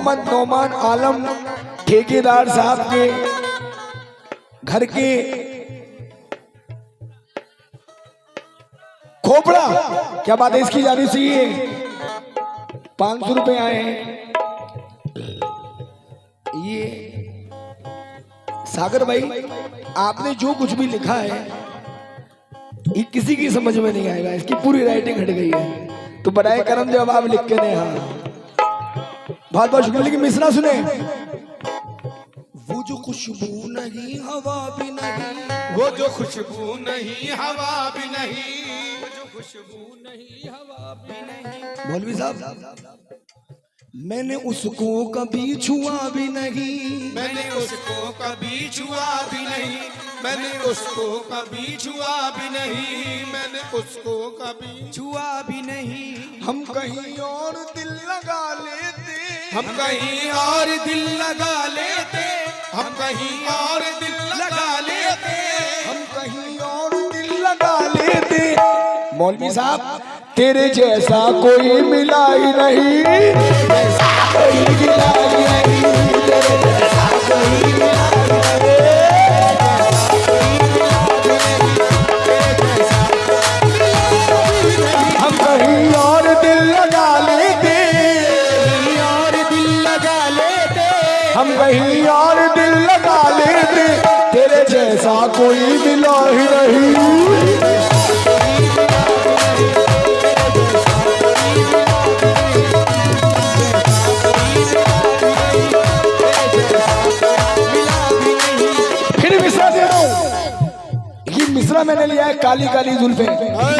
मोहम्मद नौमान आलम ठेकेदार साहब के घर के खोपड़ा, क्या बात है, इसकी जानी चाहिए 500 रुपए आए हैं। ये सागर भाई, आपने जो कुछ भी लिखा है ये किसी की समझ में नहीं आएगा, इसकी पूरी राइटिंग हट गई है, तो बड़ाए करम जब आप लिख के दें। हाँ बहुत बहुत शुक्रिया। लेकिन मिसरा सुने, वो जो खुशबू नहीं हवा भी नहीं, वो जो खुशबू नहीं हवा भी नहीं, वो जो खुशबू नहीं हवा भी नहीं। मौलवी साहब, मैंने उसको कभी छुआ भी नहीं, मैंने उसको कभी छुआ भी नहीं, मैंने उसको कभी छुआ भी नहीं, मैंने उसको कभी छुआ भी नहीं। हम कहीं और दिल लगा लेते, हम कहीं और दिल लगा लेते, हम कहीं और दिल लगा लेते, हम कहीं और दिल लगा लेते। मौलवी साहब, तेरे जैसा कोई मिला ही नहीं, जैसा कोई मिला ही नहीं, तेरे जैसा कोई मिला ही नहीं, हम कहीं और दिल लगा लेते, और दिल लगा लेते, हम कहीं और दिल लगा लेते, तेरे जैसा कोई मिला ही नहीं। फिर मिसरा दे रहा हूं, ये मिसरा मैंने लिया है काली काली जुल्फे,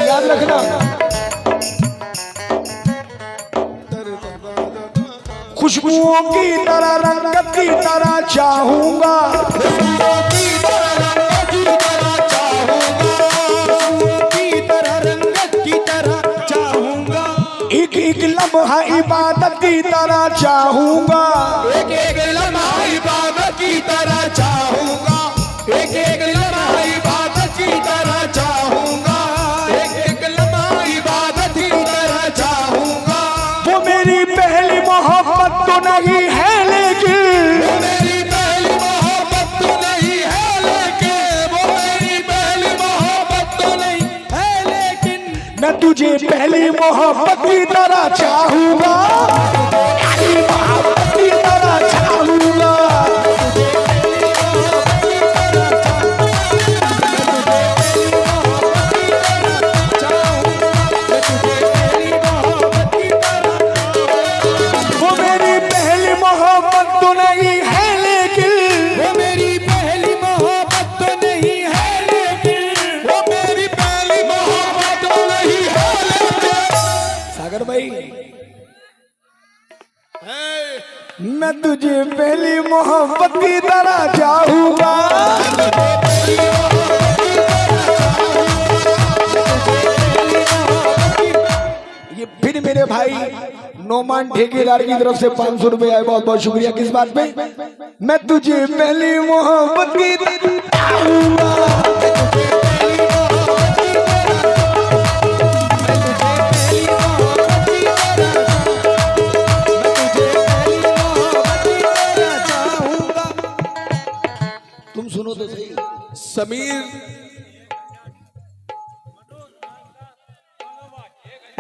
याद रखना। खुशबुओं की तरह रंगत की तरह चाहूंगा, एक एक लम्हा इबादत की तरह चाहूंगा, एक एक लम्हा इबादत की तरह चाहूंगा, एक एक लम्हा इबादत की तरह चाहूंगा, एक एक लम्हा इबादत की तरह चाहूंगा। वो मेरी पहली मोहब्बत तो नहीं है लेकिन, वो मेरी पहली मोहब्बत तो नहीं है लेकिन, वो मेरी पहली मोहब्बत तो नहीं है लेकिन, मैं तुझे पहली मोहब्बत की तरह चाहूंगा, पहली मोहब्बत की तरह चाहूंगा। वो मेरी पहली मोहब्बत तो नहीं है लेकिन, वो मेरी पहली मोहब्बत तो नहीं है लेकिन, वो मेरी पहली मोहब्बत तो नहीं है लेकिन। सागर भाई, मैं तुझे पहली मोहब्बत की तरह चाहूंगा, ये फिर मेरे भाई नौमान ठेकेदार की तरफ से 500 रुपए आए, बहुत बहुत शुक्रिया। किस बात पे? मैं तुझे पहली मोहब्बत की तरह चाहूंगा, तुम सुनो तो सही। समीर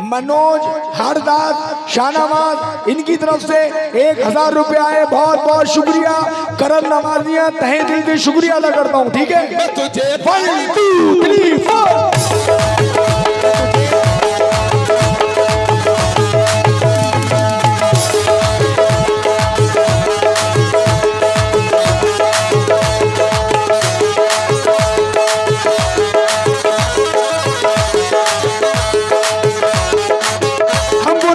मनोज, हरदास, शाहनवाज, इनकी तरफ से 1000 रुपए आए, बहुत बहुत शुक्रिया। करम नवाजियां तहे दिल से शुक्रिया अदा करता हूँ, ठीक है। तुझे 1 2 3 4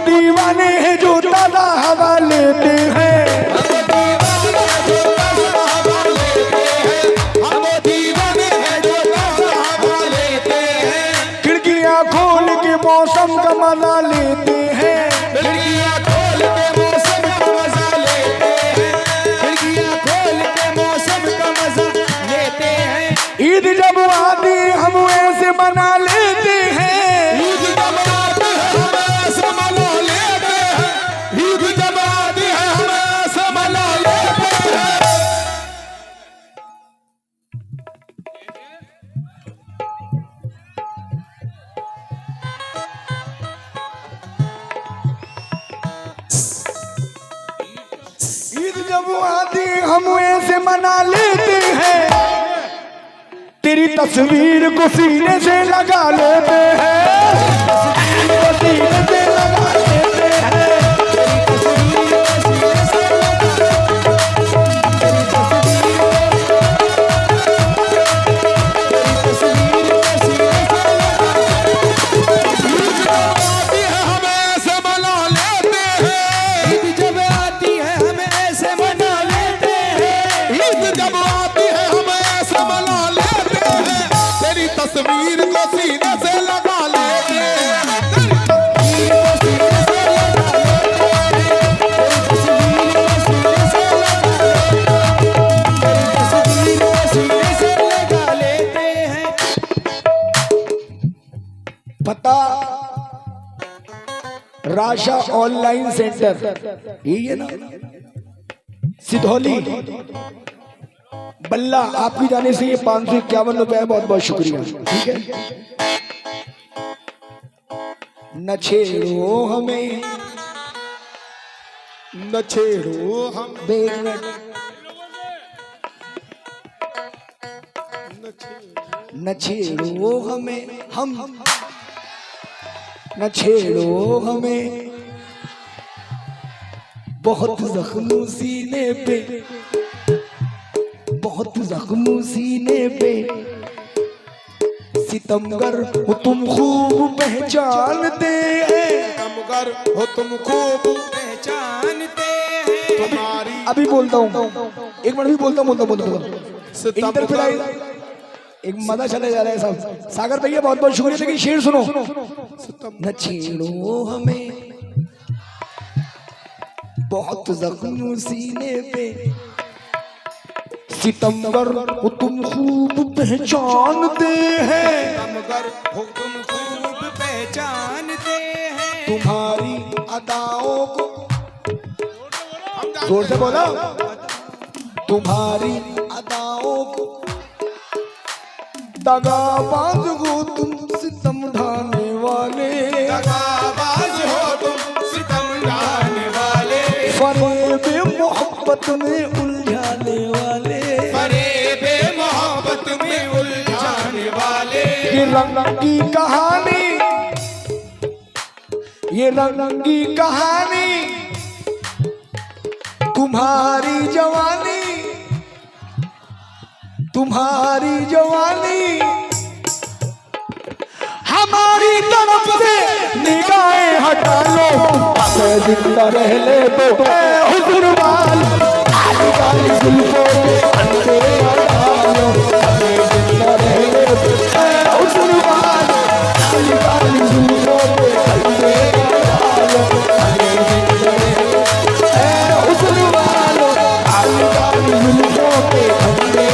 दीवाने हैं जो ताजा हवा लेते हैं, हम दीवाने हैं जो ताजा हवा लेते हैं, खिड़कियां खोल के मौसम का मजा लेते हैं, खिड़कियां खोल के मौसम का मजा लेते हैं, खिड़कियां खोल के मौसम का मजा लेते हैं। ईद जब आती हम ऐसे मना लेते हैं, ईद जब आती है हम ऐसे मना लेते हैं, ईद जब आती है हम जब आती हम ऐसे मना लेते हैं, तेरी तस्वीर को सीने से लगा लेते हैं, सीने से लगा लेते हैं। तस्वीर को सीने से लगा लेते हैं। पता राशा ऑनलाइन सेंटर यही है ना, सिधौली बल्ला। आपकी जाने से ये 551 रुपए, बहुत बहुत शुक्रिया। ठीक है, न छेड़ो हमें, न छेड़ो हम, न छेड़ो हमें, हम न छेड़ो हमें, बहुत जख्म सीने पे, बहुत जख्म सीने पे, सितमगर हो तुम खूब पहचानते हैं, सितमगर हो तुम खूब पहचानते हैं। तुम्हारी अभी बोलता हूँ, एक मिनट भी बोलता हूँ। एक मजा चले जा रहा है सब। सागर भैया बहुत बहुत शुक्रिया, लेकिन शेर सुनो। न छेड़ो हमें, बहुत जख्म सीने पे, सितमगर हो तुम खूब पहचानते हैं, सितमगर हो तुम खूब पहचानते हैं। तुम्हारी अदाओं को, जोर से बोला, तुम्हारी अदाओं को, दगाबाज हो तुम सितम ढाने वाले, दगाबाज हो तुम सितम ढाने वाले, फरेब मोहब्बत में उलझाने वाले, फरेब मोहब्बत में उलझाने वाले। ये रंगी कहानी, ये रंगी कहानी, तुम्हारी जवानी, तुम्हारी जवानी, हमारी तरफ से निगाहें हटा लो, अगर जिंदा रह ले तो हुस्न वाल, काली काली जुल्फों के अंधे हटा लो, अगर जिंदा रह ले तो हुस्न वाल, काली काली जुल्फों के अंधे हटा लो, अगर जिंदा रह ले हुस्न वाल, काली काली जुल्फों के अंधे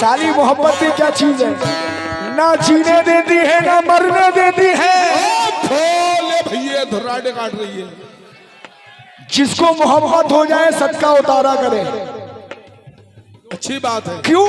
सारी मोहब्बत क्या चीज है, ना जीने देती है ना मरने देती है। भैया धुर्राटे काट रही है। जिसको मोहब्बत हो जाए सदका उतारा करे, अच्छी बात है। क्यों?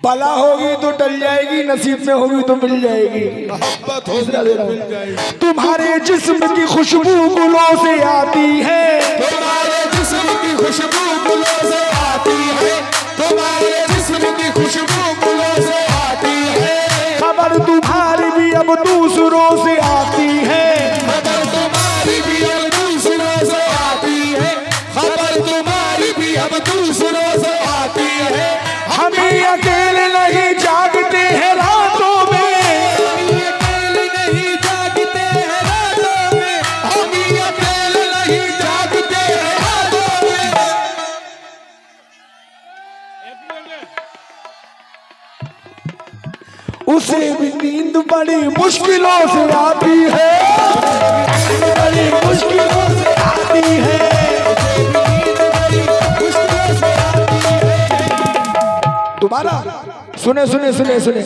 बला होगी तो टल जाएगी, नसीब में होगी तो मिल जाएगी, मोहब्बत हो तो मिल जाएगी। तुम्हारे जिस्म की खुशबू गुलों से आती है, तुम्हारे जिस्म की खुशबू गुलों से आती है, तुम्हारे जिस्म की खुशबू गुलों से आती है। खबर तुम्हारी भी अब दूसरों से आती है, खबर तुम्हारी भी अब दूसरों से आती है, खबर तुम्हारी भी अब दूसरों से आती है। हमें अकेले नहीं जागते हैं रातों में, अकेले नहीं जागते हैं रातों में, हम अकेले नहीं जागते हैं रातों में। उसे भी नींद बड़ी मुश्किलों से आती है, बड़ी मुश्किलों से आती है। दोबारा सुने सुने सुने सुने,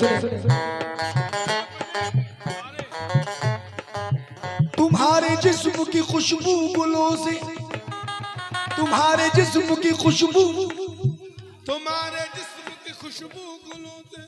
तुम्हारे जिस्म की खुशबू गुलों से, तुम्हारे जिस्म की खुशबू, तुम्हारे जिस्म की खुशबू गुलों से,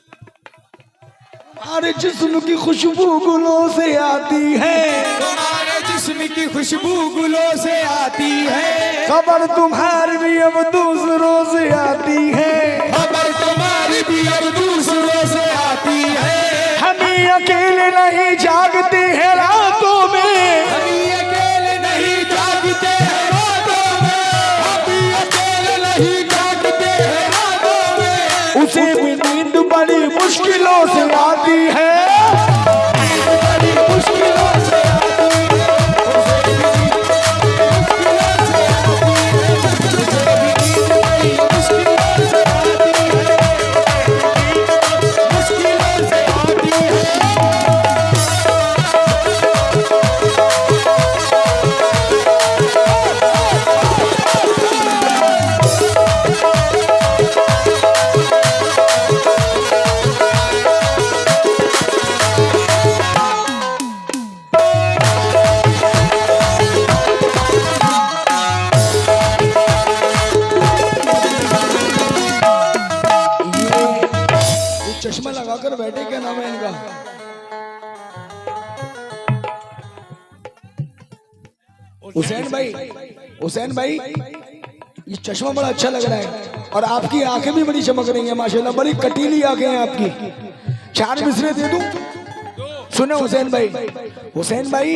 तुम्हारे जिस्म की खुशबू गुलों से आती है, तुम्हारे जिस्म की खुशबू गुलों से आती है, खबर तुम्हारी भी अब दूसरों से आती है, खबर तुम्हारी भी अब दूसरों से आती है। हम अकेले नहीं जागते हैं रातों में, हम अकेले नहीं जागते हैं रातों में, हम अकेले नहीं जागते हैं रातों में। उसे भी नींद बड़ी मुश्किलों से आती है, बड़ी मुश्किलों से आती है, उसे भी नींद बड़ी मुश्किलों से आती है, मुश्किलों से आती है। ये चश्मा लगाकर बैठे, क्या नाम है इनका? हुसैन भाई, हुसैन भाई, ये चश्मा बड़ा अच्छा लग रहा है और आपकी आंखें भी बड़ी चमक रही हैं माशाल्लाह, बड़ी कटीली आंखें हैं आपकी। 4 मिसरे दे दूं? सुने हुसैन भाई, हुसैन भाई,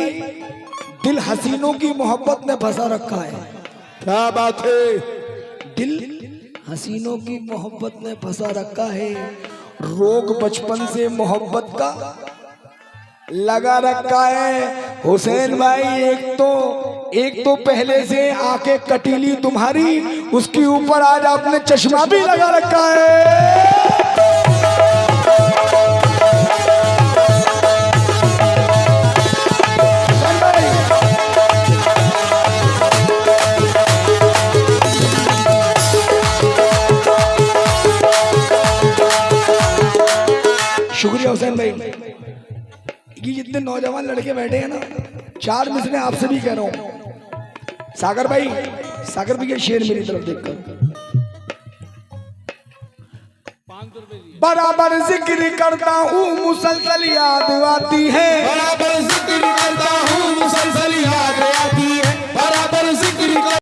दिल हसीनों की मोहब्बत में फंसा रखा है। क्या बात है? दिल हसीनों की मोहब्बत में फंसा रखा है, रोग बचपन से मोहब्बत का लगा रखा है। हुसैन भाई, एक तो पहले से आंखें कटीली तुम्हारी, उसके ऊपर आज आपने चश्मा भी लगा रखा है। शुक्रिया हुसैन भाई। ये जितने नौजवान लड़के बैठे हैं ना, 4 मिसरे आपसे भी कह रहा हूं। सागर भाई, सागर भी के शेर मेरी तरफ देखकर, बराबर जिक्र करता हूँ मुसलसल याद आती है, बराबर जिक्र करता हूँ मुसलसल याद